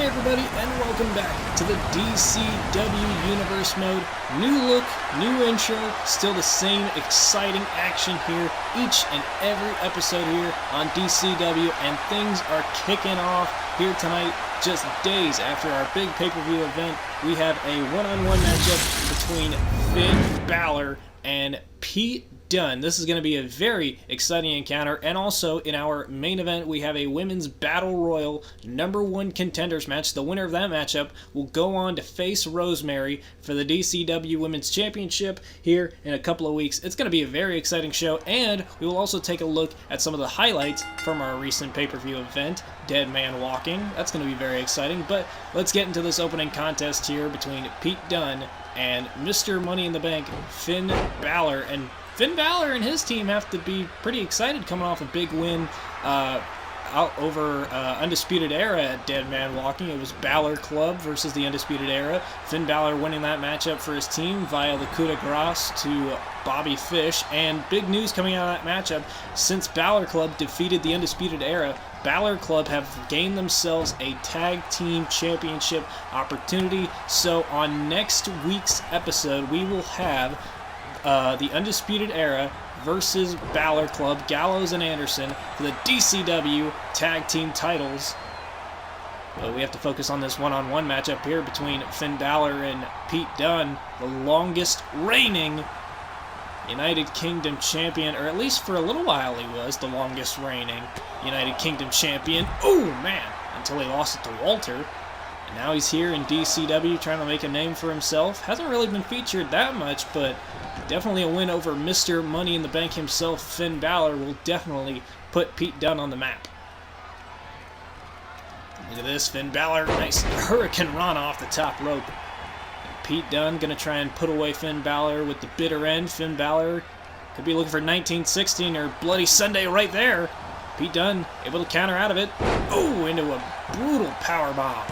Hey everybody, and welcome back to the DCW Universe mode. New look, new intro, still the same exciting action here each and every episode here on DCW, and things are kicking off here tonight. Just days after our big pay-per-view event, we have a one-on-one matchup between Finn Balor and Pete Dunne. This is going to be a very exciting encounter, and also in our main event we have a women's battle royal #1 contenders match. The winner of that matchup will go on to face Rosemary for the DCW Women's Championship here in a couple of weeks. It's going to be a very exciting show, and we will also take a look at some of the highlights from our recent pay-per-view event, Dead Man Walking. That's going to be very exciting, but let's get into this opening contest here between Pete Dunne and Mr. Money in the Bank, Finn Balor. And Finn Balor and his team have to be pretty excited coming off a big win out over Undisputed Era at Dead Man Walking. It was Balor Club versus the Undisputed Era. Finn Balor winning that matchup for his team via the coup de grace to Bobby Fish. And big news coming out of that matchup: since Balor Club defeated the Undisputed Era, Balor Club have gained themselves a tag team championship opportunity. So on next week's episode, we will have the Undisputed Era versus Balor Club, Gallows and Anderson, for the DCW tag team titles. But we have to focus on this one-on-one matchup here between Finn Balor and Pete Dunne, the longest reigning United Kingdom champion, or at least for a little while he was the longest reigning United Kingdom champion. Oh man, until he lost it to Walter. And now he's here in DCW trying to make a name for himself. Hasn't really been featured that much, but definitely a win over Mr. Money in the Bank himself, Finn Balor, will definitely put Pete Dunne on the map. Look at this, Finn Balor, nice Hurricane Rana off the top rope. And Pete Dunne gonna try and put away Finn Balor with the bitter end. Finn Balor could be looking for 1916 or Bloody Sunday right there. Pete Dunne able to counter out of it. Oh, into a brutal powerbomb.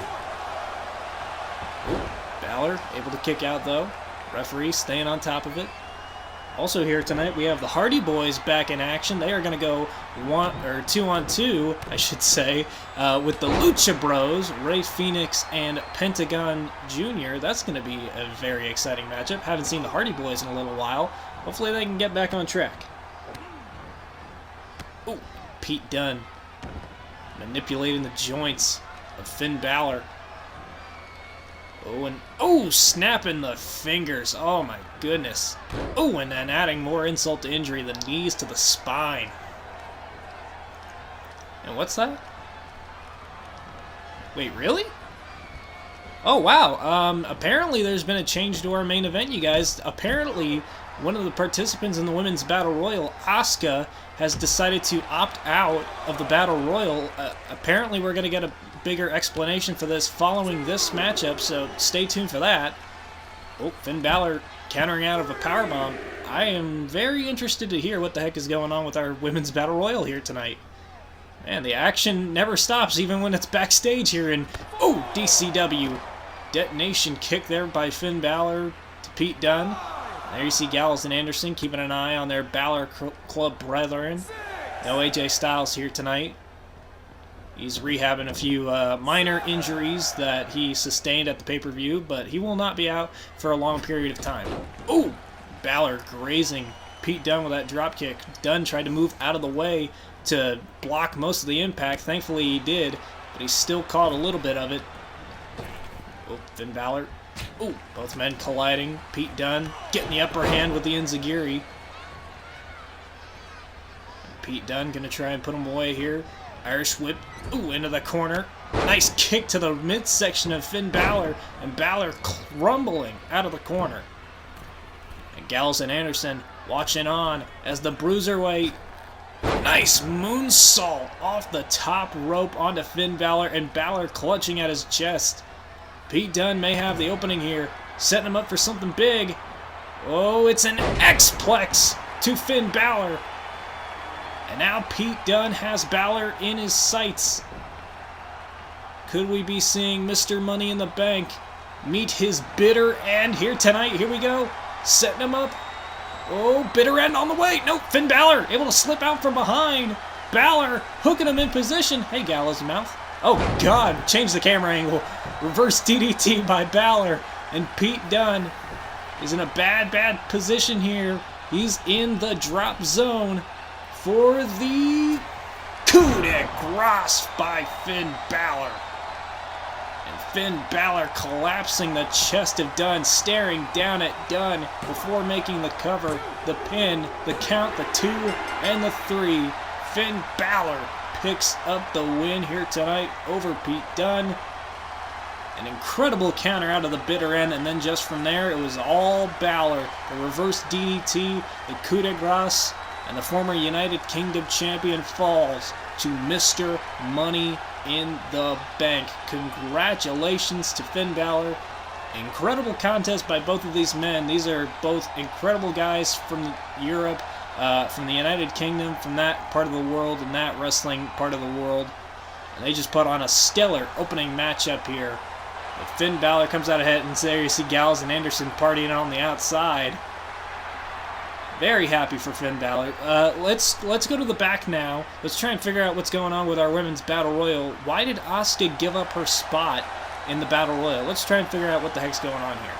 Balor able to kick out though. Referee staying on top of it. Also here tonight we have the Hardy Boyz back in action. They are going to go 2-on-2, I should say, with the Lucha Bros, Ray Phoenix and Pentagon Jr. That's going to be a very exciting matchup. Haven't seen the Hardy Boyz in a little while. Hopefully they can get back on track. Oh, Pete Dunne manipulating the joints of Finn Balor. Oh, and snapping the fingers. Oh my goodness. Oh, and then adding more insult to injury, the knees to the spine. And what's that? Wait, really? Oh wow. Apparently there's been a change to our main event, you guys. Apparently one of the participants in the Women's Battle Royal, Asuka, has decided to opt out of the Battle Royal. Apparently we're going to get a bigger explanation for this following this matchup, so stay tuned for that. Oh, Finn Balor countering out of a powerbomb. I am very interested to hear what the heck is going on with our Women's Battle Royal here tonight. Man, the action never stops, even when it's backstage here in, DCW. Detonation kick there by Finn Balor to Pete Dunne. There you see Gallows and Anderson keeping an eye on their Balor Club brethren. No AJ Styles here tonight. He's rehabbing a few minor injuries that he sustained at the pay-per-view, but he will not be out for a long period of time. Oh, Balor grazing Pete Dunne with that dropkick. Dunne tried to move out of the way to block most of the impact. Thankfully he did, but he still caught a little bit of it. Oh, Finn Balor. Oh, both men colliding. Pete Dunne getting the upper hand with the enziguri. Pete Dunne gonna try and put him away here. Irish whip, into the corner. Nice kick to the midsection of Finn Balor, and Balor crumbling out of the corner. And Gallows and Anderson watching on as the Bruiserweight, nice moonsault off the top rope onto Finn Balor, and Balor clutching at his chest. Pete Dunne may have the opening here, setting him up for something big. Oh, it's an X-Plex to Finn Balor. And now Pete Dunne has Balor in his sights. Could we be seeing Mr. Money in the Bank meet his bitter end here tonight? Here we go. Setting him up. Oh, bitter end on the way. No, Finn Balor able to slip out from behind. Balor hooking him in position. Hey, Gallows Mouth. Oh, God. Change the camera angle. Reverse DDT by Balor. And Pete Dunne is in a bad position here. He's in the drop zone for the coup de grace by Finn Balor. And Finn Balor collapsing the chest of Dunne, staring down at Dunne before making the cover, the pin, the count, the 2, and the 3. Finn Balor picks up the win here tonight over Pete Dunne. An incredible counter out of the bitter end, and then just from there, it was all Balor. The reverse DDT, the coup de grace, and the former United Kingdom champion falls to Mr. Money in the Bank. Congratulations to Finn Balor. Incredible contest by both of these men. These are both incredible guys from Europe, from the United Kingdom, from that part of the world and that wrestling part of the world. And they just put on a stellar opening matchup here. But Finn Balor comes out ahead, and there you see Gallows and Anderson partying on the outside. Very happy for Finn Balor. Let's go to the back now. Let's try and figure out what's going on with our women's battle royal. Why did Asuka give up her spot in the battle royal? Let's try and figure out what the heck's going on here.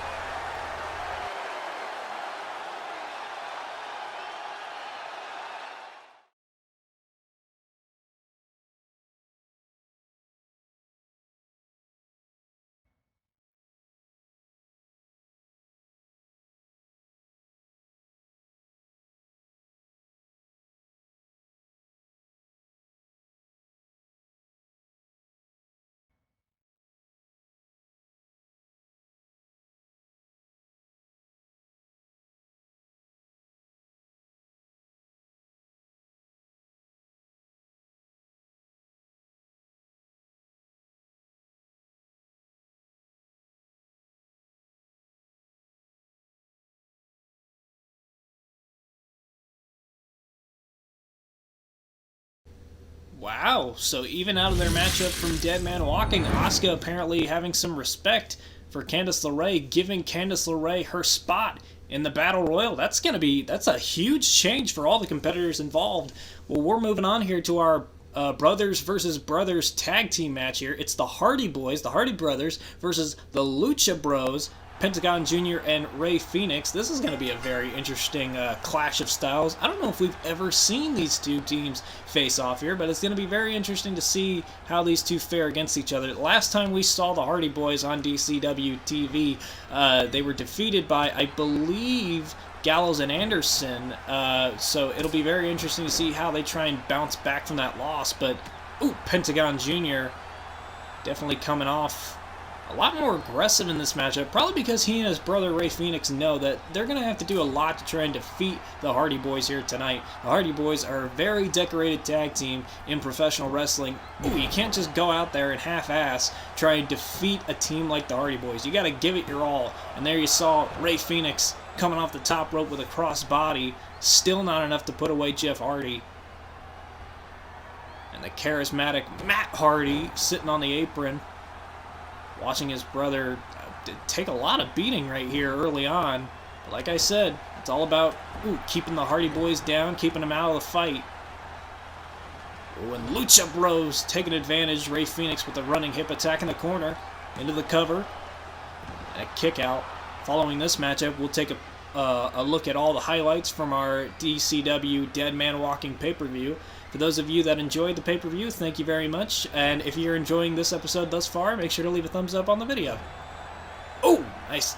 Wow, so even out of their matchup from Dead Man Walking, Asuka apparently having some respect for Candice LeRae, giving Candice LeRae her spot in the Battle Royal. That's a huge change for all the competitors involved. Well, we're moving on here to our brothers versus brothers tag team match here. It's the Hardy Boyz, the Hardy Brothers, versus the Lucha Bros, Pentagon Jr. and Rey Fenix. This is going to be a very interesting clash of styles. I don't know if we've ever seen these two teams face off here, but it's going to be very interesting to see how these two fare against each other. Last time we saw the Hardy Boyz on DCW TV, they were defeated by, I believe, Gallows and Anderson, so it'll be very interesting to see how they try and bounce back from that loss. But, ooh, Pentagon Jr. definitely coming off a lot more aggressive in this matchup, probably because he and his brother Rey Fenix know that they're going to have to do a lot to try and defeat the Hardy Boyz here tonight. The Hardy Boyz are a very decorated tag team in professional wrestling. Ooh, you can't just go out there and half-ass try and defeat a team like the Hardy Boyz. You got to give it your all. And there you saw Rey Fenix coming off the top rope with a crossbody, still not enough to put away Jeff Hardy. And the charismatic Matt Hardy sitting on the apron, watching his brother take a lot of beating right here early on. But like I said, it's all about keeping the Hardy Boyz down, keeping them out of the fight. When Lucha Bros taking advantage, Rey Fenix with a running hip attack in the corner, into the cover, and a kick out. Following this matchup, we'll take a look at all the highlights from our DCW Dead Man Walking pay-per-view. For those of you that enjoyed the pay-per-view, thank you very much. And if you're enjoying this episode thus far, make sure to leave a thumbs up on the video. Oh, nice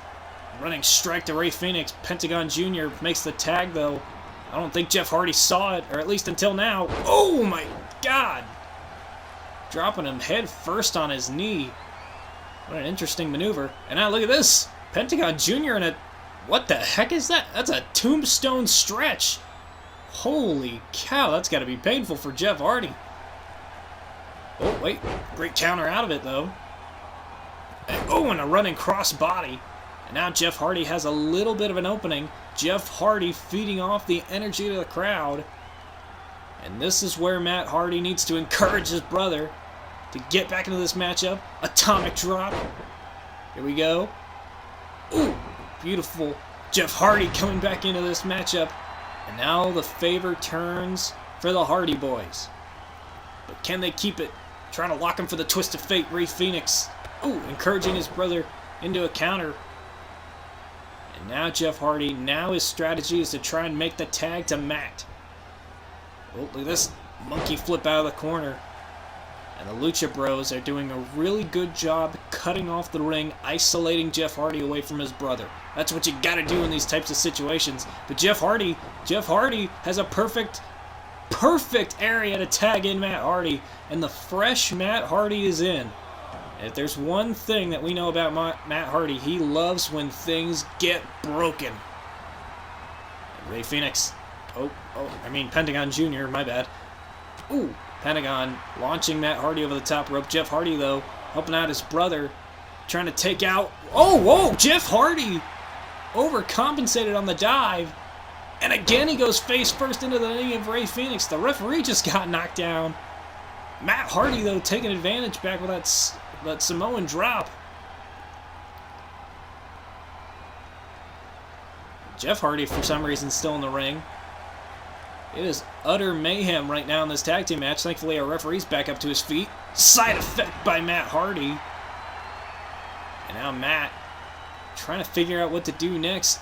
running strike to Rey Fenix. Pentagon Jr. makes the tag, though. I don't think Jeff Hardy saw it, or at least until now. Oh, my God. Dropping him head first on his knee. What an interesting maneuver. And now look at this. Pentagon Jr. in a... What the heck is that? That's a tombstone stretch. Holy cow, that's got to be painful for Jeff Hardy. Oh, wait. Great counter out of it, though. And a running crossbody. And now Jeff Hardy has a little bit of an opening. Jeff Hardy feeding off the energy of the crowd. And this is where Matt Hardy needs to encourage his brother to get back into this matchup. Atomic drop. Here we go. Ooh, beautiful. Jeff Hardy coming back into this matchup. And now the favor turns for the Hardy Boyz. But can they keep it Trying to lock him for the twist of fate, Rey Fenix. Ooh, encouraging his brother into a counter. And now Jeff Hardy, now his strategy is to try and make the tag to Matt. Oh, look at this monkey flip out of the corner. And the Lucha Bros are doing a really good job cutting off the ring, isolating Jeff Hardy away from his brother. That's what you gotta do in these types of situations. But Jeff Hardy has a perfect area to tag in Matt Hardy, and the fresh Matt Hardy is in. And if there's one thing that we know about Matt Hardy, he loves when things get broken. And Rey Fenix. Pentagon Jr., my bad. Ooh, Pentagon launching Matt Hardy over the top rope. Jeff Hardy, though, helping out his brother, trying to take out... Oh, whoa, Jeff Hardy overcompensated on the dive. And again, he goes face first into the knee of Rey Fenix. The referee just got knocked down. Matt Hardy, though, taking advantage back with that Samoan drop. Jeff Hardy, for some reason, still in the ring. It is utter mayhem right now in this tag team match. Thankfully, our referee's back up to his feet. Side effect by Matt Hardy. And now Matt trying to figure out what to do next.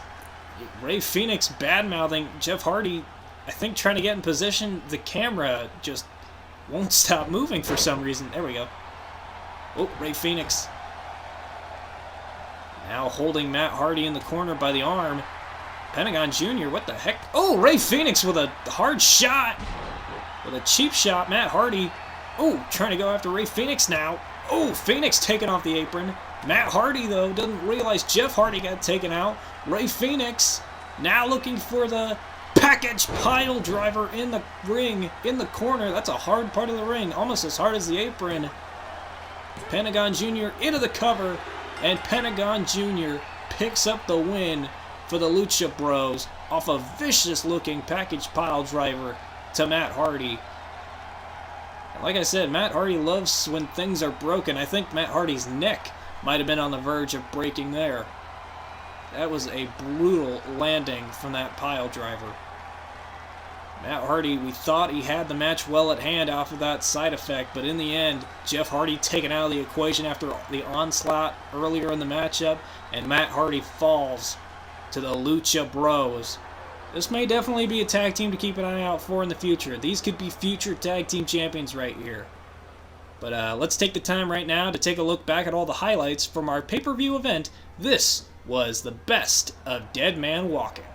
Rey Fenix bad-mouthing Jeff Hardy, I think trying to get in position. The camera just won't stop moving for some reason. There we go. Oh, Rey Fenix. Now holding Matt Hardy in the corner by the arm. Pentagon Jr., what the heck? Oh, Rey Fenix with a hard shot. With a cheap shot, Matt Hardy. Oh, trying to go after Rey Fenix now. Oh, Fenix taking off the apron. Matt Hardy, though, doesn't realize Jeff Hardy got taken out. Rey Fenix now looking for the package pile driver in the ring, in the corner. That's a hard part of the ring, almost as hard as the apron. Pentagon Jr. into the cover, and Pentagon Jr. picks up the win for the Lucha Bros off a vicious-looking package pile driver to Matt Hardy. Like I said, Matt Hardy loves when things are broken. I think Matt Hardy's neck might have been on the verge of breaking there. That was a brutal landing from that pile driver. Matt Hardy, we thought he had the match well at hand off of that side effect, but in the end, Jeff Hardy taken out of the equation after the onslaught earlier in the matchup, and Matt Hardy falls to the Lucha Bros. This may definitely be a tag team to keep an eye out for in the future. These could be future tag team champions right here. But let's take the time right now to take a look back at all the highlights from our pay-per-view event. This was the best of Dead Man Walking.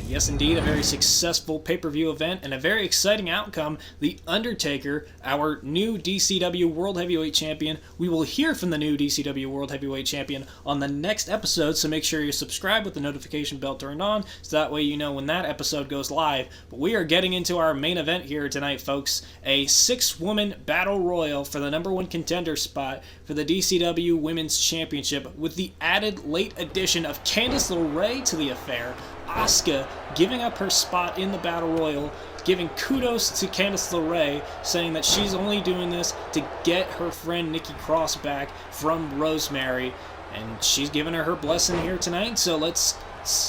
Yes, indeed, a very successful pay-per-view event and a very exciting outcome. The Undertaker, our new DCW World Heavyweight Champion. We will hear from the new DCW World Heavyweight Champion on the next episode, so make sure you subscribe with the notification bell turned on, so that way you know when that episode goes live. But we are getting into our main event here tonight, folks. A 6-woman battle royal for the #1 contender spot for the DCW Women's Championship, with the added late addition of Candice LeRae to the affair. Asuka giving up her spot in the Battle Royal, giving kudos to Candice LeRae, saying that she's only doing this to get her friend Nikki Cross back from Rosemary, and she's giving her blessing here tonight. So let's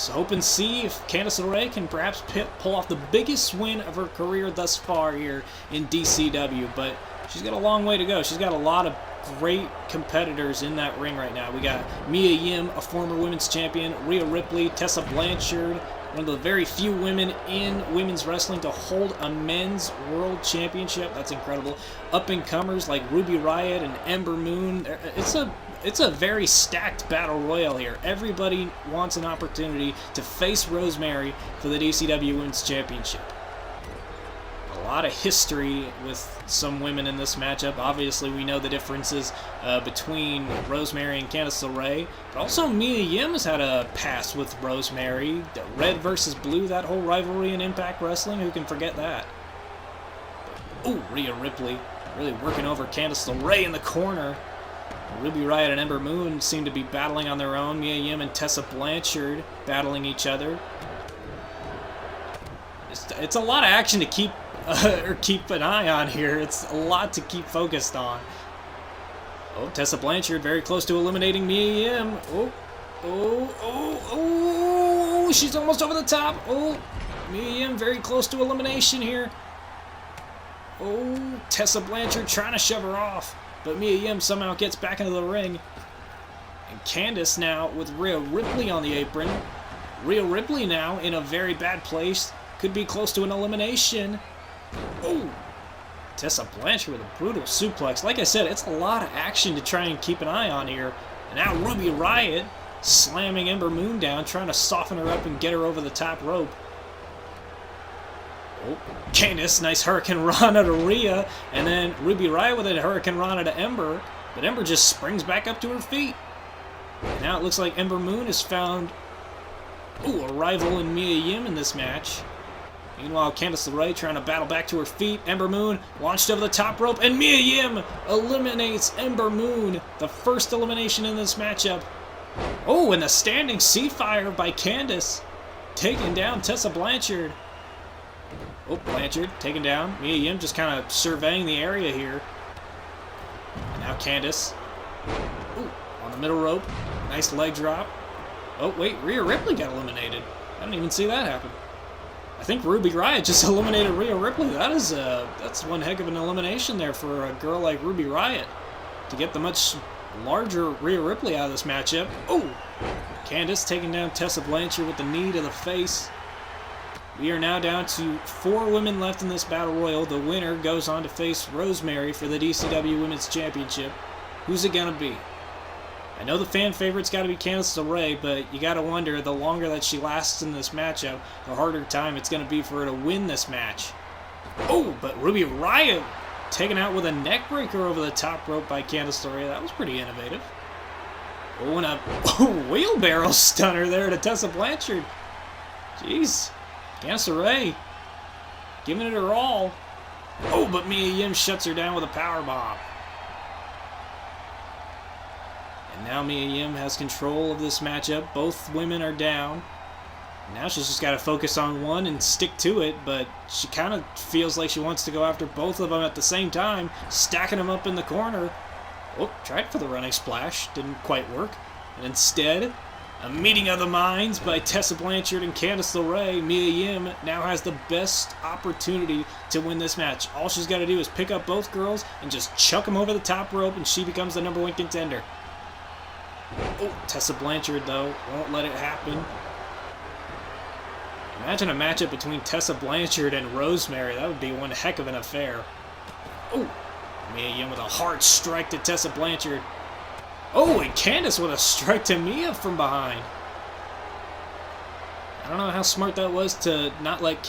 hope and see if Candice LeRae can perhaps pull off the biggest win of her career thus far here in DCW, but she's got a long way to go. She's got a lot of great competitors in that ring right now. We got Mia Yim, a former women's champion, Rhea Ripley, Tessa Blanchard, one of the very few women in women's wrestling to hold a men's world championship. That's incredible. Up-and-comers like Ruby Riott and Ember Moon. It's a very stacked battle royal here. Everybody wants an opportunity to face Rosemary for the DCW Women's Championship. A lot of history with some women in this matchup. Obviously, we know the differences between Rosemary and Candice LeRae, but also Mia Yim has had a past with Rosemary. The red versus blue, that whole rivalry in Impact Wrestling, who can forget that? Oh, Rhea Ripley really working over Candice LeRae in the corner. Ruby Riott and Ember Moon seem to be battling on their own. Mia Yim and Tessa Blanchard battling each other. It's a lot of action to keep an eye on here. It's a lot to keep focused on. Oh, Tessa Blanchard very close to eliminating Mia Yim. Oh, she's almost over the top. Oh, Mia Yim very close to elimination here. Oh, Tessa Blanchard trying to shove her off, but Mia Yim somehow gets back into the ring. And Candice now with Rhea Ripley on the apron. Rhea Ripley now in a very bad place. Could be close to an elimination. Oh, Tessa Blanchard with a brutal suplex. Like I said, it's a lot of action to try and keep an eye on here. And now Ruby Riott slamming Ember Moon down, trying to soften her up and get her over the top rope. Oh, Candice, nice Hurricane Rana to Rhea, and then Ruby Riott with a Hurricane Rana to Ember, but Ember just springs back up to her feet. And now it looks like Ember Moon has found a rival in Mia Yim in this match. Meanwhile, Candice LeRae trying to battle back to her feet. Ember Moon launched over the top rope, and Mia Yim eliminates Ember Moon. The first elimination in this matchup. Oh, and the standing sea fire by Candice, taking down Tessa Blanchard. Oh, Blanchard taken down. Mia Yim just kind of surveying the area here. And now Candice. Ooh, on the middle rope. Nice leg drop. Oh, wait, Rhea Ripley got eliminated. I didn't even see that happen. I think Ruby Riott just eliminated Rhea Ripley. That's one heck of an elimination there for a girl like Ruby Riott to get the much larger Rhea Ripley out of this matchup. Oh, Candice taking down Tessa Blanchard with the knee to the face. We are now down to 4 women left in this battle royal. The winner goes on to face Rosemary for the DCW Women's Championship. Who's it gonna be? I know the fan favorite's got to be Candice LeRae, but you got to wonder, the longer that she lasts in this matchup, the harder time it's going to be for her to win this match. Oh, but Ruby Riott taken out with a neckbreaker over the top rope by Candice LeRae. That was pretty innovative. Oh, and a wheelbarrow stunner there to Tessa Blanchard. Jeez. Candice LeRae giving it her all. Oh, but Mia Yim shuts her down with a powerbomb. And now Mia Yim has control of this matchup. Both women are down. Now she's just got to focus on one and stick to it, but she kind of feels like she wants to go after both of them at the same time, stacking them up in the corner. Oh, tried for the running splash. Didn't quite work. And instead, a meeting of the minds by Tessa Blanchard and Candice LeRae. Mia Yim now has the best opportunity to win this match. All she's got to do is pick up both girls and just chuck them over the top rope, and she becomes the #1 contender. Oh, Tessa Blanchard, though, won't let it happen. Imagine a matchup between Tessa Blanchard and Rosemary. That would be one heck of an affair. Oh, Mia Yim with a hard strike to Tessa Blanchard. Oh, and Candice with a strike to Mia from behind. I don't know how smart that was to not let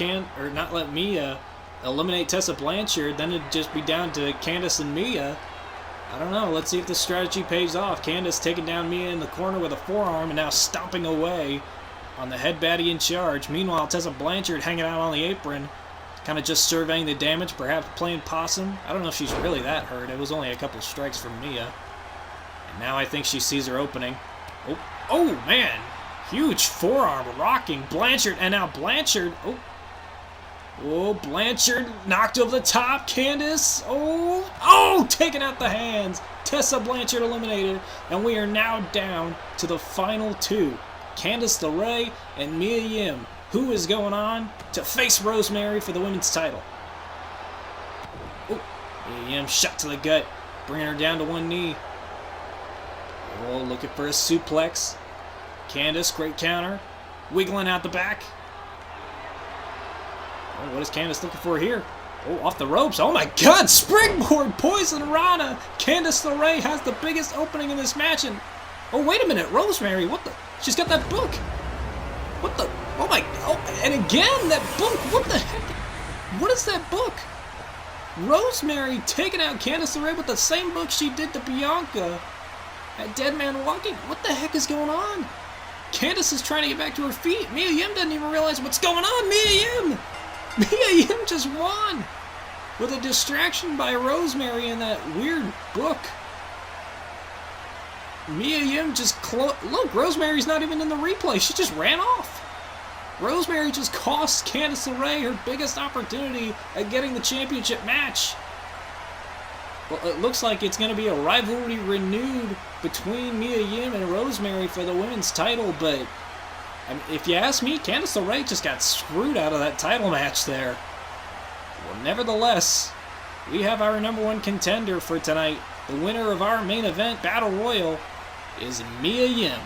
Mia eliminate Tessa Blanchard. Then it'd just be down to Candice and Mia. I don't know. Let's see if the strategy pays off. Candice taking down Mia in the corner with a forearm and now stomping away on the head baddie in charge. Meanwhile, Tessa Blanchard hanging out on the apron, kind of just surveying the damage, perhaps playing possum. I don't know if she's really that hurt. It was only a couple strikes from Mia. And now I think she sees her opening. Oh man. Huge forearm rocking Blanchard, and now Blanchard, Blanchard knocked over the top, Candice, taking out the hands, Tessa Blanchard eliminated, and we are now down to the final two, Candice LeRae and Mia Yim, who is going on to face Rosemary for the women's title. Mia Yim shot to the gut, bringing her down to one knee. Looking for a suplex. Candice, great counter. Wiggling out the back. What is Candice looking for here? Off the ropes. Oh my god, springboard Poison Rana. Candice LeRae has the biggest opening in this match. And, wait a minute, Rosemary, what the? She's got that book. What the? And again, that book. What the heck? What is that book? Rosemary taking out Candice LeRae with the same book she did to Bianca at Dead Man Walking. What the heck is going on? Candice is trying to get back to her feet. Mia Yim doesn't even realize what's going on. Mia Yim just won with a distraction by Rosemary in that weird book. Mia Yim just look, Rosemary's not even in the replay. She just ran off. Rosemary just cost Candice LeRae her biggest opportunity at getting the championship match. Well, it looks like it's going to be a rivalry renewed between Mia Yim and Rosemary for the women's title, but if you ask me, Candice LeRae just got screwed out of that title match there. Well, nevertheless, we have our number one contender for tonight. The winner of our main event, Battle Royal, is Mia Yim.